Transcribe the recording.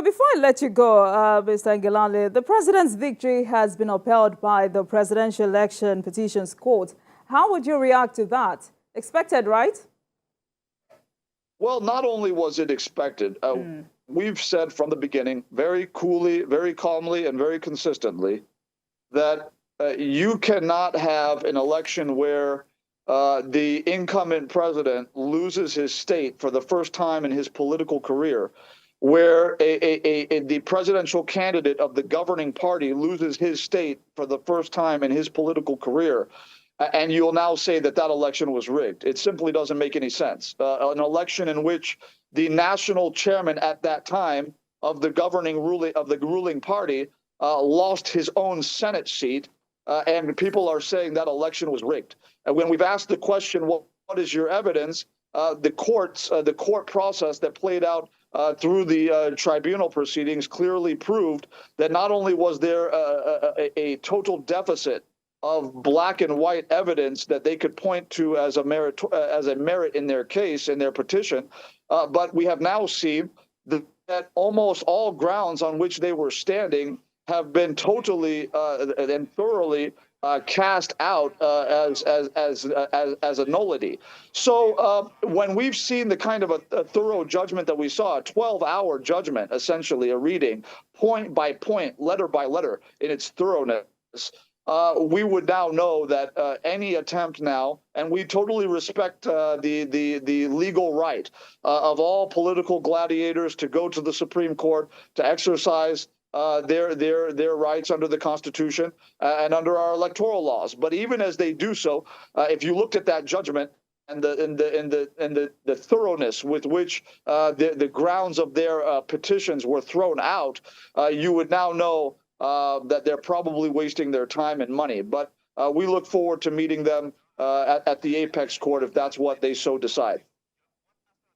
Before I let you go, Mr. Ngelale, the president's victory has been upheld by the Presidential Election Petitions Court. How would you react to that? Expected, right? Well, not only was it expected, we've said from the beginning, very coolly, very calmly, and very consistently, that you cannot have an election where the incumbent president loses his state for the first time in his political career, where the presidential candidate of the governing party loses his state for the first time in his political career. And you'll now say that that election was rigged. It simply doesn't make any sense. An election in which the national chairman at that time of the ruling party lost his own Senate seat, and people are saying that election was rigged. And when we've asked the question, what is your evidence? The court process that played out through the tribunal proceedings clearly proved that not only was there a total deficit of black and white evidence that they could point to as a merit in their case, in their petition, but we have now seen that almost all grounds on which they were standing have been totally and thoroughly cast out as a nullity. So when we've seen the kind of a thorough judgment that we saw, a 12-hour judgment, essentially a reading, point by point, letter by letter, in its thoroughness, we would now know that any attempt now, and we totally respect the legal right of all political gladiators to go to the Supreme Court to exercise their rights under the Constitution and under our electoral laws. But even as they do so, if you looked at that judgment and the thoroughness with which the grounds of their petitions were thrown out, you would now know that they're probably wasting their time and money. But we look forward to meeting them at the apex court if that's what they so decide.